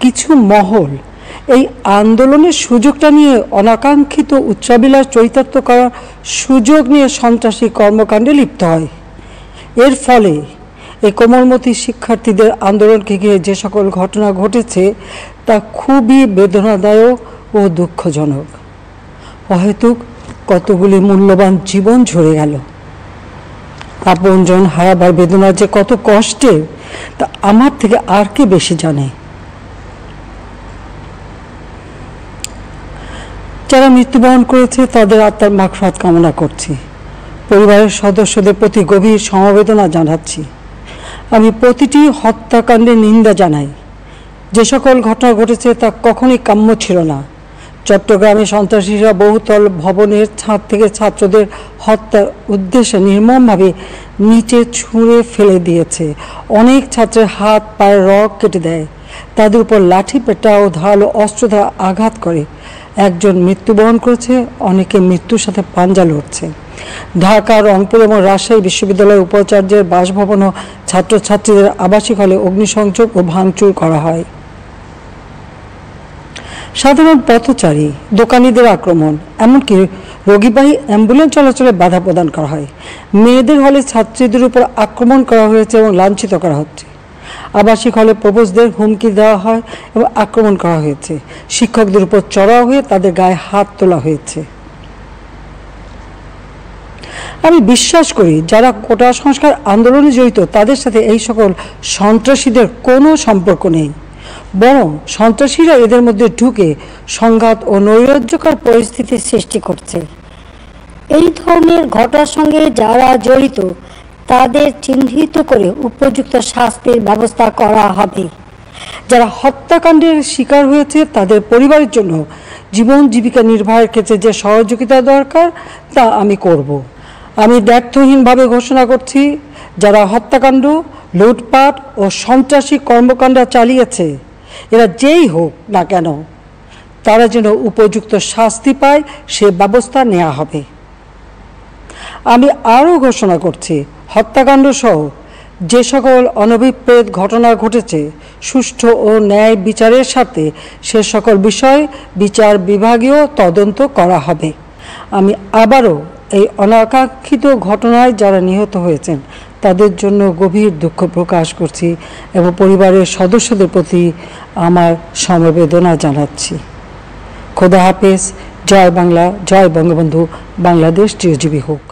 কিছু মহল এই আন্দোলনের সুযোগটা নিয়ে অনাকাঙ্ক্ষিত উচ্চাবিলাস চরিতার্থ করার সুযোগ নিয়ে সন্ত্রাসী কর্মকাণ্ডে লিপ্ত হয়। এর ফলে এই কোমলমতি শিক্ষার্থীদের আন্দোলনকে ঘিরে যে সকল ঘটনা ঘটেছে তা খুবই বেদনাদায়ক ও দুঃখজনক। অহেতুক কতগুলি মূল্যবান জীবন ঝরে গেল। আপনজন হারাবার বেদনা যে কত কষ্টের তা আমার থেকে আর কে বেশি জানে। যারা মৃত্যুবরণ করেছে তাদের আত্মার মাগফিরাত কামনা করছি। পরিবারের সদস্যদের প্রতি গভীর সমবেদনা জানাচ্ছি। আমি প্রতিটি হত্যাকাণ্ডের নিন্দা জানাই। যে সকল ঘটনা ঘটেছে তা কখনোই কাম্য ছিল না। চট্টগ্রামে সন্ত্রাসীরা বহুতল ভবনের ছাদ থেকে ছাত্রদের হত্যার উদ্দেশ্যে নির্মমভাবে নিচে ছুঁড়ে ফেলে দিয়েছে। অনেক ছাত্রের হাত পায়ের রগ কেটে দেয়, তাদের উপর লাঠি পেটা ও ধারালো অস্ত্র দ্বারা আঘাত করে। একজন মৃত্যুবরণ করেছে, অনেকে মৃত্যুর সাথে পাঞ্জা লড়ছে। ঢাকা, রংপুর এবং রাজশাহী বিশ্ববিদ্যালয়ের উপাচার্যের বাসভবন ও ছাত্রছাত্রীদের আবাসিক হলে অগ্নিসংযোগ ও ভাঙচুর করা হয়। সাধারণ পথচারী, দোকানিদের আক্রমণ, এমনকি রোগীবাহী অ্যাম্বুলেন্স চলাচলে বাধা প্রদান করা হয়। মেয়েদের হলে ছাত্রীদের উপর আক্রমণ করা হয়েছে এবং লাঞ্ছিত করা হচ্ছে। আবাসিক হলে প্রবোজদের হুমকি দেওয়া হয় এবং আক্রমণ করা হয়েছে। শিক্ষকদের উপর চড়াও হয়ে তাদের গায়ে হাত তোলা হয়েছে। আমি বিশ্বাস করি যারা কোটা সংস্কার আন্দোলনে জড়িত তাদের সাথে এই সকল সন্ত্রাসীদের কোনো সম্পর্ক নেই, বরং সন্ত্রাসীরা এদের মধ্যে ঢুকে সংঘাত ও নৈরাজ্যকর পরিস্থিতি সৃষ্টি করছে। এই ধরনের ঘটনার সঙ্গে যারা জড়িত তাদের চিহ্নিত করে উপযুক্ত শাস্তির ব্যবস্থা করা হবে। যারা হত্যাকাণ্ডের শিকার হয়েছে তাদের পরিবারের জন্য জীবন জীবিকা নির্বাহের ক্ষেত্রে যে সহযোগিতা দরকার তা আমি করব। আমি দ্ব্যর্থহীনভাবে ঘোষণা করছি, যারা হত্যাকাণ্ড, লুটপাট ও সন্ত্রাসী কর্মকাণ্ড চালিয়েছে, এরা যেই হোক না কেন, তারা যেন উপযুক্ত শাস্তি পায় সে ব্যবস্থা নেওয়া হবে। আমি আরও ঘোষণা করছি, হত্যাকাণ্ড সহ যে সকল অনভিপ্রেত ঘটনা ঘটেছে সুষ্ঠু ও ন্যায় বিচারের সাথে সে সকল বিষয় বিচার বিভাগীয় তদন্ত করা হবে। আমি আবারও এই অনাকাঙ্ক্ষিত ঘটনায় যারা নিহত হয়েছেন তাদের জন্য গভীর দুঃখ প্রকাশ করছি এবং পরিবারের সদস্যদের প্রতি আমার সমবেদনা জানাচ্ছি। খোদা হাফেজ। জয় বাংলা, জয় বঙ্গবন্ধু। বাংলাদেশ চিরজীবী হোক।